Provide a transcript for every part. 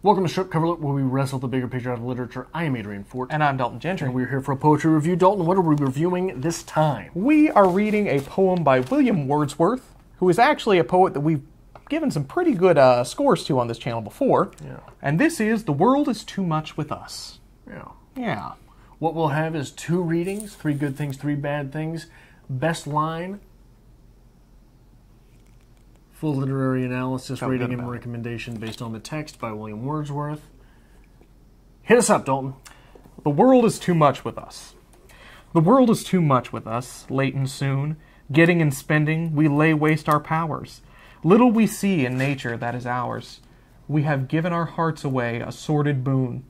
Welcome to Strip Cover Look, where we wrestle the bigger picture out of literature. I am Adrian Fort. And I'm Dalton Gentry. And we're here for a poetry review. Dalton, what are we reviewing this time? We are reading a poem by William Wordsworth, who is actually a poet that we've given some pretty good scores to on this channel before. Yeah. And this is The World is Too Much with Us. Yeah. Yeah. What we'll have is 2 readings, 3 good things, 3 bad things. Best line, full literary analysis, rating, and recommendation based on the text by William Wordsworth. Hit us up, Dalton. The world is too much with us. The world is too much with us, late and soon. Getting and spending, we lay waste our powers. Little we see in nature that is ours. We have given our hearts away, a sordid boon.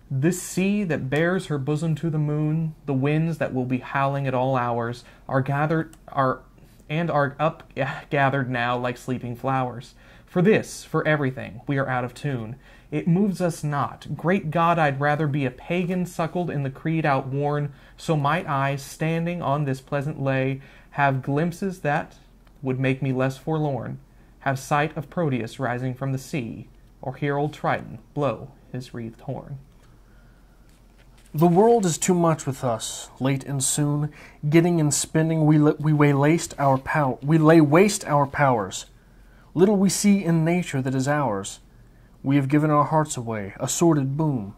This sea that bears her bosom to the moon, the winds that will be howling at all hours, are up gathered now like sleeping flowers. For this, for everything, we are out of tune. It moves us not. Great God, I'd rather be a pagan suckled in the creed outworn, so might I, standing on this pleasant lay, have glimpses that would make me less forlorn, have sight of Proteus rising from the sea, or hear old Triton blow his wreathed horn. The world is too much with us, late and soon. Getting and spending, we lay waste our powers. Little we see in nature that is ours. We have given our hearts away, a sordid boon.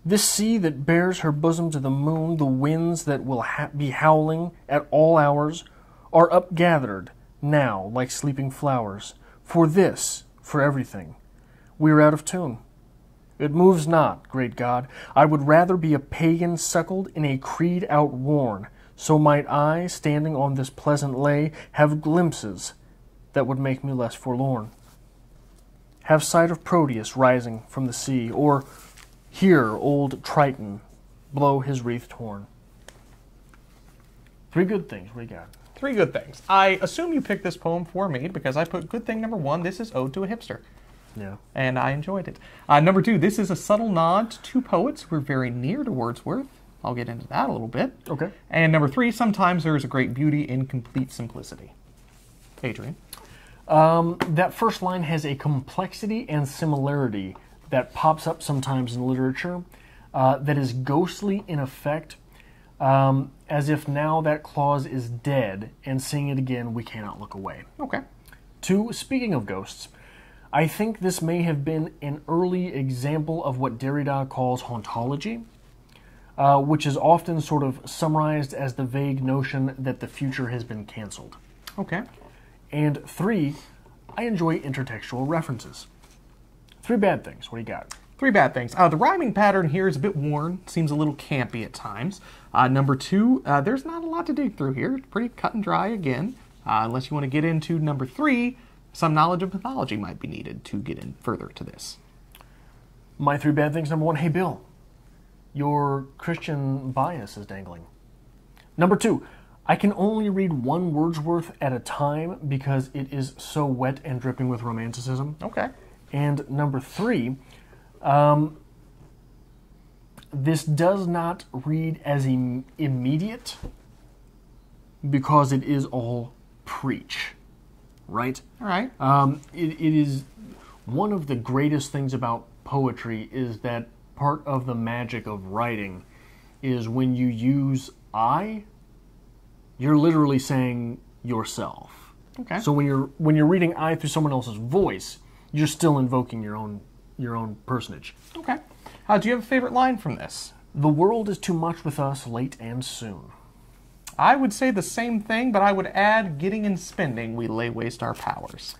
This sea that bears her bosom to the moon, the winds that will be howling at all hours, are upgathered now like sleeping flowers. For this, for everything, we are out of tune. It moves not, great God. I would rather be a pagan suckled in a creed outworn, so might I, standing on this pleasant lay, have glimpses that would make me less forlorn. Have sight of Proteus rising from the sea, or hear old Triton blow his wreathed horn. 3 good things. What do you got? 3 good things. I assume you picked this poem for me because I put good thing number 1, this is Ode to a Hipster. Yeah. And I enjoyed it. Number 2, this is a subtle nod to 2 poets who are very near to Wordsworth. I'll get into that a little bit. Okay. And number 3, sometimes there is a great beauty in complete simplicity. Adrian? That first line has a complexity and similarity that pops up sometimes in literature that is ghostly in effect, as if now that clause is dead, and seeing it again, we cannot look away. Okay. 2, speaking of ghosts, I think this may have been an early example of what Derrida calls hauntology, which is often sort of summarized as the vague notion that the future has been canceled. Okay. And 3, I enjoy intertextual references. 3 bad things. What do you got? 3 bad things. The rhyming pattern here is a bit worn, seems a little campy at times. Number 2, there's not a lot to dig through here. It's pretty cut and dry again. Unless you want to get into number 3, some knowledge of mythology might be needed to get in further to this. My 3 bad things. Number 1, hey Bill, your Christian bias is dangling. Number 2, I can only read 1 Wordsworth at a time because it is so wet and dripping with romanticism. Okay. And number 3, this does not read as immediate because it is all preach. Right? All right. It is one of the greatest things about poetry is that part of the magic of writing is when you use I, you're literally saying yourself. Okay. So when you're reading I through someone else's voice, you're still invoking your own personage. Okay. Do you have a favorite line from this? The world is too much with us, late and soon. I would say the same thing, but I would add, getting and spending, we lay waste our powers.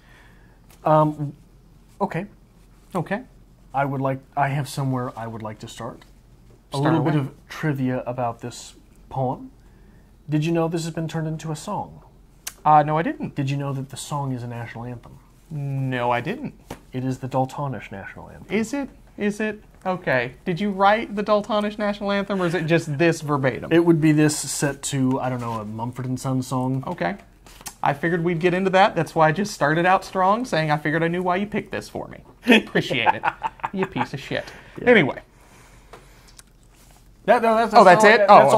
Okay. Okay. I have somewhere I would like to start. Start a little away. bit of trivia about this poem. Did you know this has been turned into a song? No, I didn't. Did you know that the song is a national anthem? No, I didn't. It is the Daltonish national anthem. Is it? Is it? Okay. Did you write the Daltonish national anthem, or is it just this verbatim? It would be this set to, I don't know, a Mumford & Sons song. Okay. I figured we'd get into that. That's why I just started out strong, saying I figured I knew why you picked this for me. Appreciate it. You piece of shit. Yeah. Anyway. That's it? That's all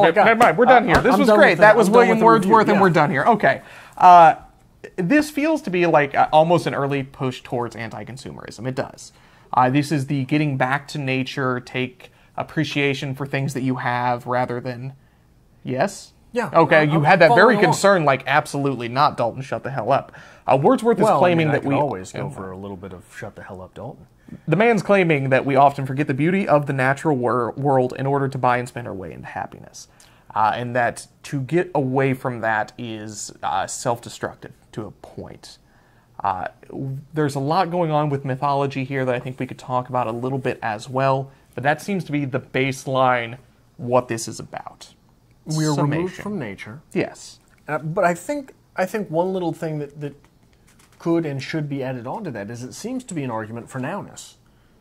I got. Never mind. We're done here. This was great. That was William Wordsworth, and we're done here. Okay. This feels to be like almost an early push towards anti-consumerism. It does. This is the getting back to nature, take appreciation for things that you have rather than... Yes? Yeah. Okay, you I'm had that very following along. concern, like, absolutely not, Dalton, shut the hell up. Wordsworth is claiming I that could we... always go for a little bit of shut the hell up, Dalton. The man's claiming that we often forget the beauty of the natural world in order to buy and spend our way into happiness. And that to get away from that is self-destructive to a point. There's a lot going on with mythology here that I think we could talk about a little bit as well, but that seems to be the baseline what this is about. We are removed Summation. from nature. Yes. But I think one little thing that could and should be added on to that is it seems to be an argument for nowness.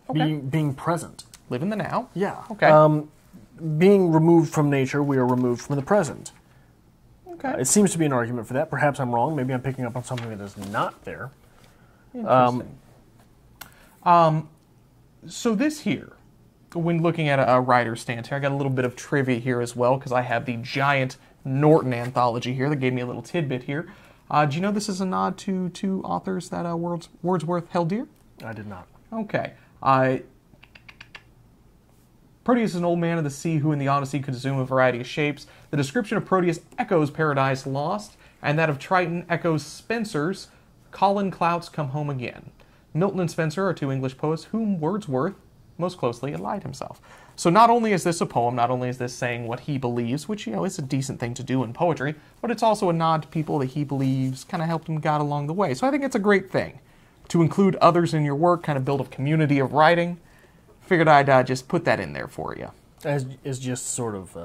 Okay. Being present. Live in the now. Yeah. Okay. Being removed from nature, we are removed from the present. Okay. It seems to be an argument for that. Perhaps I'm wrong. Maybe I'm picking up on something that is not there. Interesting. So this here, when looking at a writer's stance here, I got a little bit of trivia here as well, because I have the giant Norton anthology here that gave me a little tidbit here. Do you know this is a nod to two authors that Wordsworth held dear? I did not. Okay. Proteus is an old man of the sea who in the Odyssey could assume a variety of shapes. The description of Proteus echoes Paradise Lost, and that of Triton echoes Spenser's Colin Clout's Come Home Again. Milton and Spenser are two English poets whom Wordsworth most closely allied himself. So not only is this a poem, not only is this saying what he believes, which, you know, is a decent thing to do in poetry, but it's also a nod to people that he believes kind of helped him guide along the way. So I think it's a great thing to include others in your work, kind of build a community of writing. Figured I'd just put that in there for you. It's just sort of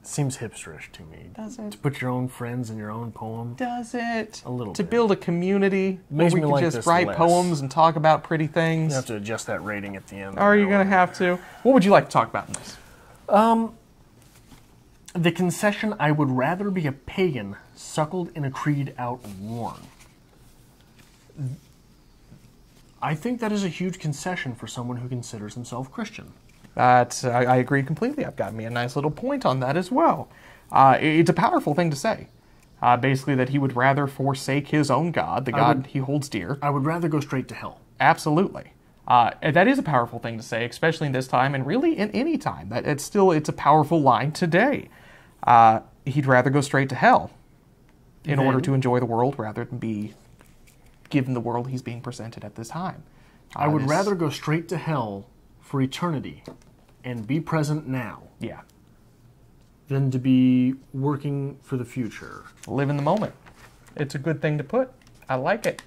seems hipsterish to me. Does it? To put your own friends in your own poem. Does it? A little to bit. build a community where Makes we me can like just this write less. poems and talk about pretty things. You have to adjust that rating at the end. Are you going to have to? What would you like to talk about in this? The concession, I would rather be a pagan, suckled in a creed outworn. I think that is a huge concession for someone who considers himself Christian. I agree completely. I've got me a nice little point on that as well. It's a powerful thing to say. Basically that he would rather forsake his own God, the God he holds dear. I would rather go straight to hell. Absolutely. And that is a powerful thing to say, especially in this time, and really in any time. It's a powerful line today. He'd rather go straight to hell in order to enjoy the world rather than be given the world he's being presented at this time. I would rather go straight to hell for eternity and be present now Yeah. than to be working for the future. Live in the moment. It's a good thing to put. I like it.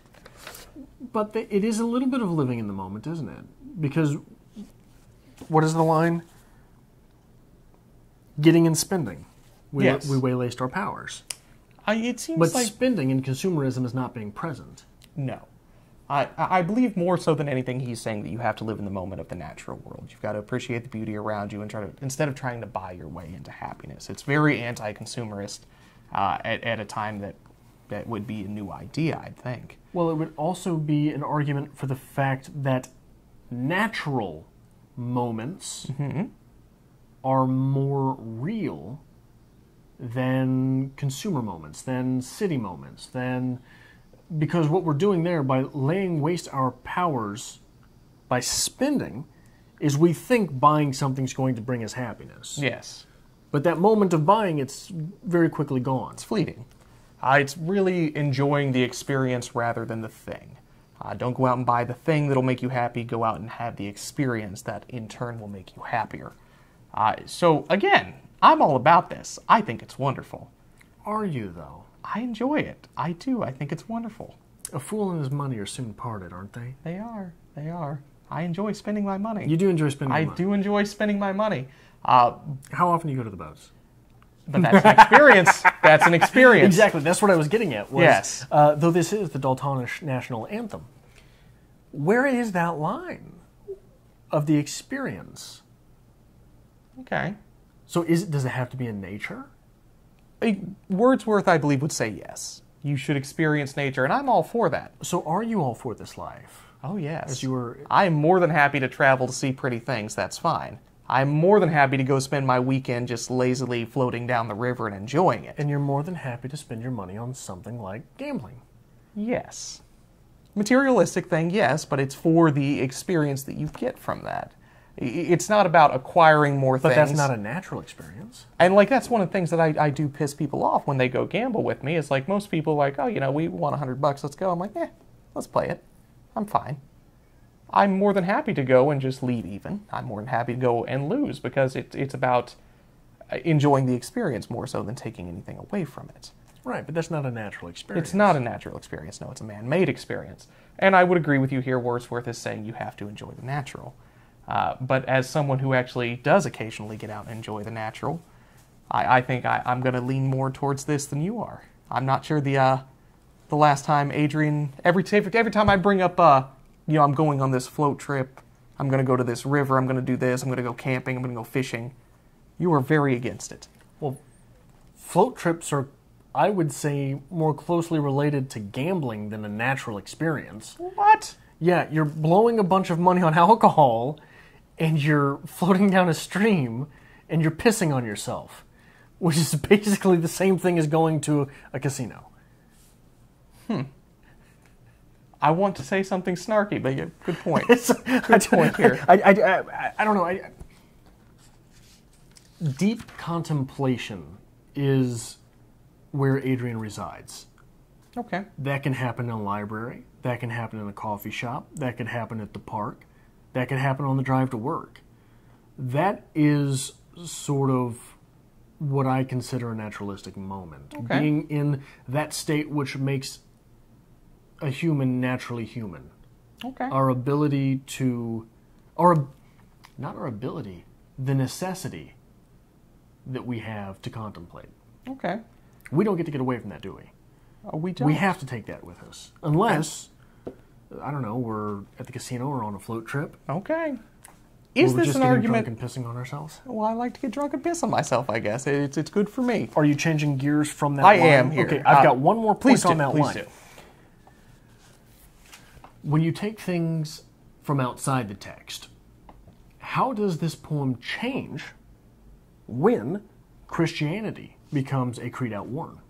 But it is a little bit of living in the moment, isn't it? Because, what is the line? Getting and spending. We waylaced our powers. It seems But like... spending in consumerism is not being present. No. I believe more so than anything he's saying that you have to live in the moment of the natural world. You've got to appreciate the beauty around you and instead of trying to buy your way into happiness. It's very anti-consumerist at a time that would be a new idea, I'd think. Well, it would also be an argument for the fact that natural moments are more real than consumer moments, than city moments, because what we're doing there by laying waste our powers by spending is we think buying something's going to bring us happiness. Yes. But that moment of buying, it's very quickly gone. It's fleeting. It's really enjoying the experience rather than the thing. Don't go out and buy the thing that'll make you happy. Go out and have the experience that in turn will make you happier. So again, I'm all about this. I think it's wonderful. Are you, though? I enjoy it. I do. I think it's wonderful. A fool and his money are soon parted, aren't they? They are. They are. I enjoy spending my money. You do enjoy spending money. I do enjoy spending my money. How often do you go to the boats? But that's an experience. That's an experience. Exactly. That's what I was getting at. Yes. Though this is the Daltonish national anthem, where is that line of the experience? Okay. So does it have to be in nature? Wordsworth, I believe, would say yes. You should experience nature, and I'm all for that. So are you all for this life? Oh, yes. As you were... I'm more than happy to travel to see pretty things. That's fine. I'm more than happy to go spend my weekend just lazily floating down the river and enjoying it. And you're more than happy to spend your money on something like gambling. Yes. Materialistic thing, yes, but it's for the experience that you get from that. It's not about acquiring more things. But that's not a natural experience. And, like, that's one of the things that I do piss people off when they go gamble with me. Is like, most people are like, oh, you know, we won $100, let's go. I'm like, let's play it. I'm fine. I'm more than happy to go and just leave even. I'm more than happy to go and lose, because it's about enjoying the experience more so than taking anything away from it. Right, but that's not a natural experience. It's not a natural experience. No, it's a man-made experience. And I would agree with you here. Wordsworth is saying you have to enjoy the natural. But as someone who actually does occasionally get out and enjoy the natural, I think I'm going to lean more towards this than you are. I'm not sure the last time Adrian, every time I bring up, I'm going on this float trip, I'm going to go to this river, I'm going to do this, I'm going to go camping, I'm going to go fishing, you are very against it. Well, float trips are, I would say, more closely related to gambling than a natural experience. What? Yeah, you're blowing a bunch of money on alcohol, and you're floating down a stream, and you're pissing on yourself, which is basically the same thing as going to a casino. I want to say something snarky, but yeah, good point. Good point here. I don't know. Deep contemplation is where Adrian resides. Okay. That can happen in a library. That can happen in a coffee shop. That could happen at the park. That could happen on the drive to work. That is sort of what I consider a naturalistic moment. Okay. Being in that state which makes a human naturally human. Okay. Our ability to... not our ability, the necessity that we have to contemplate. Okay. We don't get to get away from that, do we? We don't. We have to take that with us. Unless, I don't know, we're at the casino or on a float trip. Okay. Is this an argument? We're just getting drunk and pissing on ourselves? Well, I like to get drunk and piss on myself, I guess. It's good for me. Are you changing gears from that I line? am here. Okay, I've got one more point on that please line. do. When you take things from outside the text, how does this poem change when Christianity becomes a creed outworn?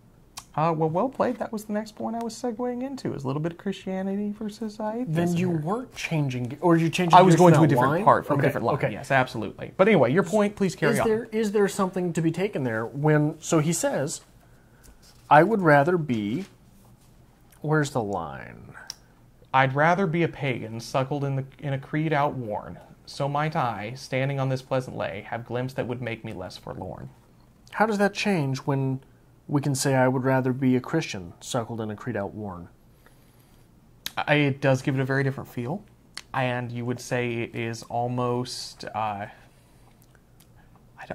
Well played. That was the next point I was segueing into, is a little bit of Christianity versus atheism. Then you weren't changing, or you changing. I was gears going from to a that different line? part, from Okay, a different line. okay. Yes, absolutely. But anyway, your point, please carry on. Is there something to be taken there when, so he says, I would rather be, where's the line? I'd rather be a pagan, suckled in a creed outworn. So might I, standing on this pleasant lay, have glimpse that would make me less forlorn. How does that change when we can say I would rather be a Christian, suckled in a creed outworn? It does give it a very different feel. And you would say it is almost... I'm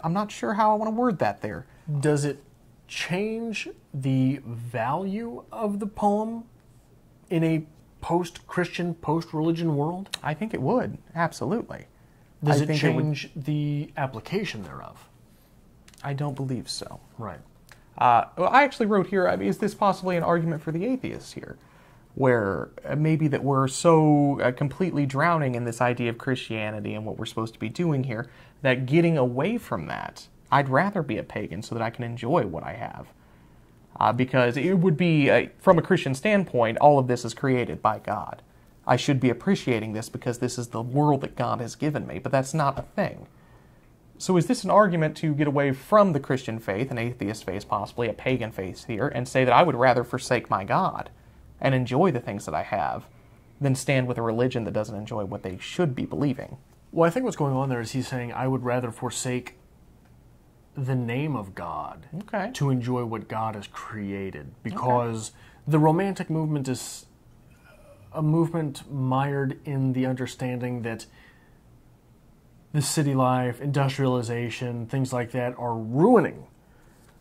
not sure how I want to word that there. Does it change the value of the poem in a post-Christian, post-religion world? I think it would, absolutely. Does it change the application thereof? I don't believe so. Right. Well, I actually wrote here, is this possibly an argument for the atheists here? Where maybe that we're so completely drowning in this idea of Christianity and what we're supposed to be doing here, that getting away from that, I'd rather be a pagan so that I can enjoy what I have. Because it would be, from a Christian standpoint, all of this is created by God. I should be appreciating this because this is the world that God has given me, but that's not a thing. So is this an argument to get away from the Christian faith, an atheist faith possibly, a pagan faith here, and say that I would rather forsake my God and enjoy the things that I have than stand with a religion that doesn't enjoy what they should be believing? Well, I think what's going on there is he's saying I would rather forsake the name of God to enjoy what God has created, because the Romantic movement is a movement mired in the understanding that the city life, industrialization, things like that are ruining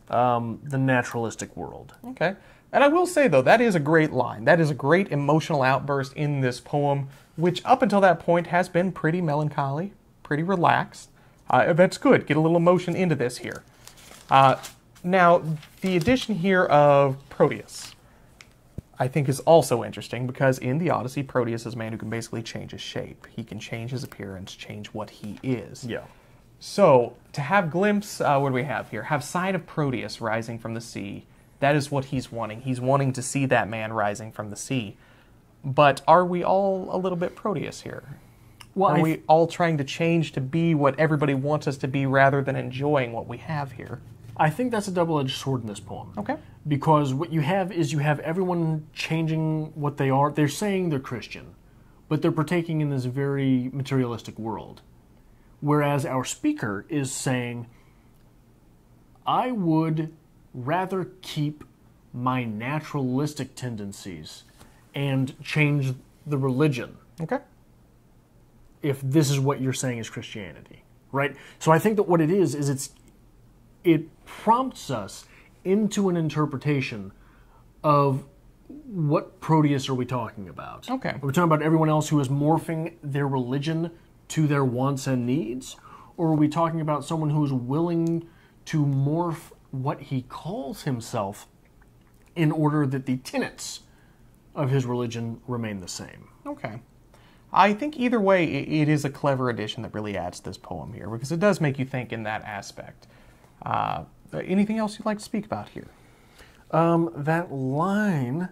the naturalistic world. Okay. And I will say, though, that is a great line. That is a great emotional outburst in this poem, which up until that point has been pretty melancholy, pretty relaxed. That's good. Get a little emotion into this here. Now, the addition here of Proteus, I think, is also interesting, because in the Odyssey, Proteus is a man who can basically change his shape. He can change his appearance, change what he is. Yeah. So, to have glimpse, what do we have here? Have sight of Proteus rising from the sea. That is what he's wanting. He's wanting to see that man rising from the sea. But are we all a little bit Proteus here? Well, are we all trying to change to be what everybody wants us to be rather than enjoying what we have here? I think that's a double-edged sword in this poem. Okay. Because what you have is you have everyone changing what they are. They're saying they're Christian, but they're partaking in this very materialistic world. Whereas our speaker is saying, I would rather keep my naturalistic tendencies and change the religion. Okay. If this is what you're saying is Christianity, right? So I think that what it is it prompts us into an interpretation of what Proteus are we talking about. Okay. Are we talking about everyone else who is morphing their religion to their wants and needs? Or are we talking about someone who is willing to morph what he calls himself in order that the tenets of his religion remain the same? Okay. I think either way, it is a clever addition that really adds to this poem here, because it does make you think in that aspect. Anything else you'd like to speak about here? That line...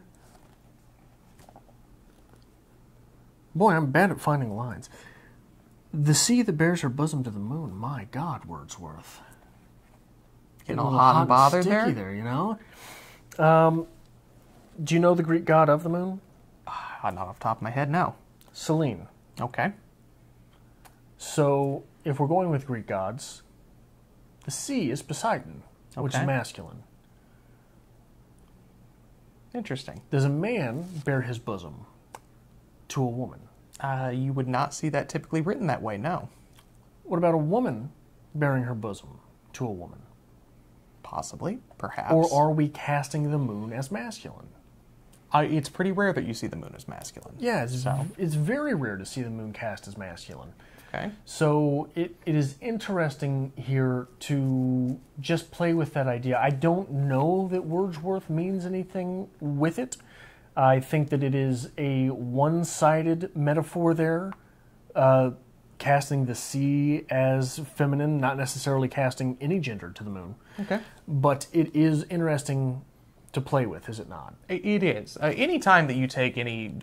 Boy, I'm bad at finding lines. The sea that bears her bosom to the moon. My God, Wordsworth. Getting all hot and bothered sticky there, you know? Do you know the Greek god of the moon? Not off the top of my head, no. Selene. Okay. So, if we're going with Greek gods, the sea is Poseidon, which is masculine. Interesting. Does a man bear his bosom to a woman? You would not see that typically written that way, no. What about a woman bearing her bosom to a woman? Possibly, perhaps. Or are we casting the moon as masculine? It's pretty rare that you see the moon as masculine. Yeah, it's very rare to see the moon cast as masculine. Okay. So it is interesting here to just play with that idea. I don't know that Wordsworth means anything with it. I think that it is a one-sided metaphor there, casting the sea as feminine, not necessarily casting any gender to the moon. Okay. But it is interesting to play with, is it not? It is. Any time that you take any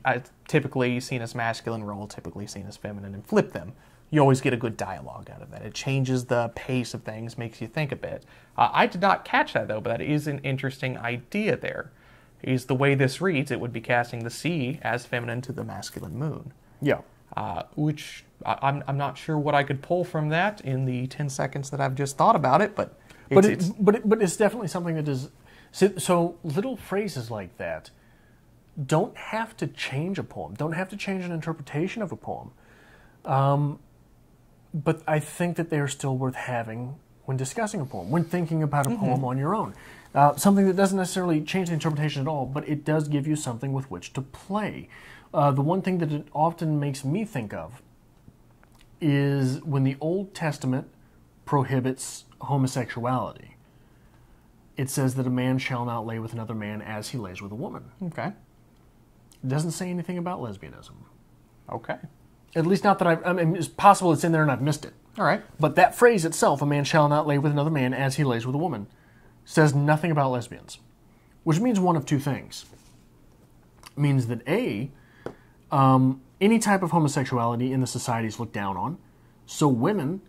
typically seen as masculine role, typically seen as feminine, and flip them, you always get a good dialogue out of that. It changes the pace of things, makes you think a bit. I did not catch that, though, but that is an interesting idea there. Is the way this reads, it would be casting the sea as feminine to the masculine moon. Yeah. Which I'm not sure what I could pull from that in the 10 seconds that I've just thought about it, but it's definitely something that is... So little phrases like that don't have to change a poem, don't have to change an interpretation of a poem. But I think that they are still worth having when discussing a poem, when thinking about a poem on your own. Something that doesn't necessarily change the interpretation at all, but it does give you something with which to play. The one thing that it often makes me think of is when the Old Testament prohibits homosexuality. It says that a man shall not lay with another man as he lays with a woman. Okay. It doesn't say anything about lesbianism. Okay. At least not that I mean, it's possible it's in there and I've missed it. All right. But that phrase itself, a man shall not lay with another man as he lays with a woman, says nothing about lesbians. Which means one of two things. It means that A, any type of homosexuality in the society is looked down on. So women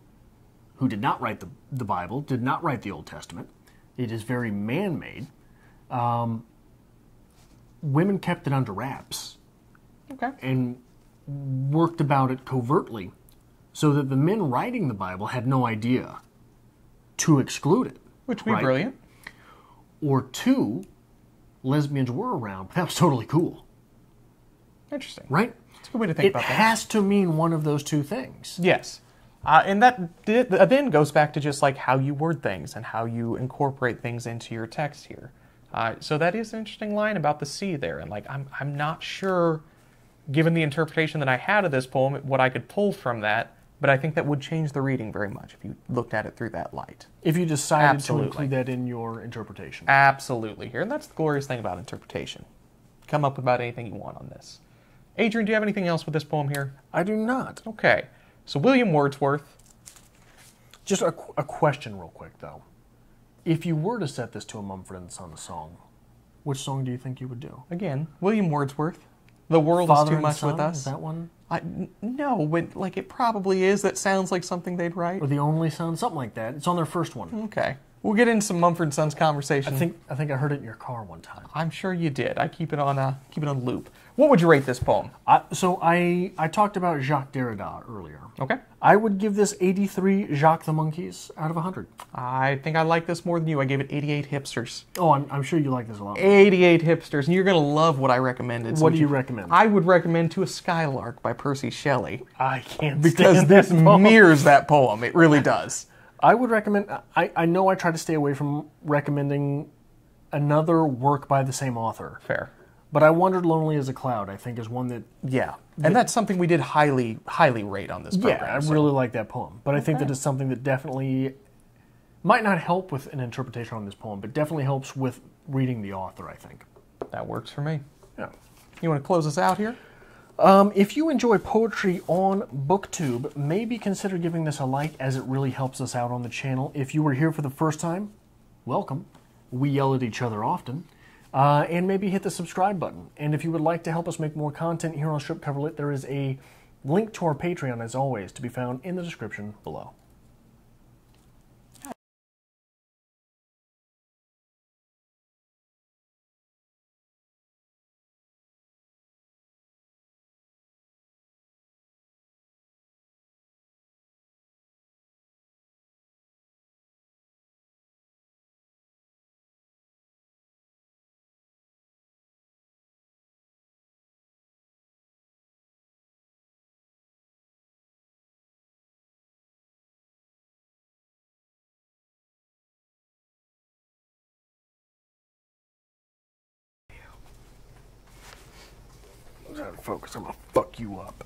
who did not write the Bible, did not write the Old Testament, it is very man-made. Women kept it under wraps. Okay. And worked about it covertly so that the men writing the Bible had no idea to exclude it. Which would be brilliant. Or two, lesbians were around, but that was totally cool. Interesting. Right? That's a good way to think about that. It has to mean one of those two things. Yes. And that then goes back to just like how you word things and how you incorporate things into your text here. So that is an interesting line about the sea there. And like I'm not sure, given the interpretation that I had of this poem, what I could pull from that, but I think that would change the reading very much if you looked at it through that light. If you decided to include that in your interpretation. Absolutely. Here, and that's the glorious thing about interpretation. Come up with about anything you want on this. Adrian, do you have anything else with this poem here? I do not. Okay. So William Wordsworth. Just a question real quick, though. If you were to set this to a Mumford & Sons song, which song do you think you would do? Again, William Wordsworth. The world Father is too and much Son, with us. Is that one? No, but like it probably is. That sounds like something they'd write. Or The Only Son, something like that. It's on their first one. Okay. We'll get into some Mumford & Sons conversation. I think I heard it in your car one time. I'm sure you did. I keep it on loop. What would you rate this poem? So I talked about Jacques Derrida earlier. Okay. I would give this 83 Jacques the Monkeys out of 100. I think I like this more than you. I gave it 88 hipsters. Oh, I'm sure you like this a lot. 88 hipsters, and you're going to love what I recommended. What do you recommend? I would recommend To a Skylark by Percy Shelley. I can't Because stand this that poem. mirrors that poem. It really does. I would recommend... I know I try to stay away from recommending another work by the same author. Fair. But I Wandered Lonely as a Cloud, I think, is one that... Yeah. And that's something we did highly rate on this program. Yeah, I really like that poem. But I think that it's something that definitely might not help with an interpretation on this poem, but definitely helps with reading the author, I think. That works for me. Yeah. You want to close us out here? If you enjoy poetry on BookTube, maybe consider giving this a like, as it really helps us out on the channel. If you were here for the first time, welcome. We yell at each other often. And maybe hit the subscribe button. And if you would like to help us make more content here on Strip Cover Lit, there is a link to our Patreon, as always, to be found in the description below. I'm trying to focus. I'm gonna fuck you up.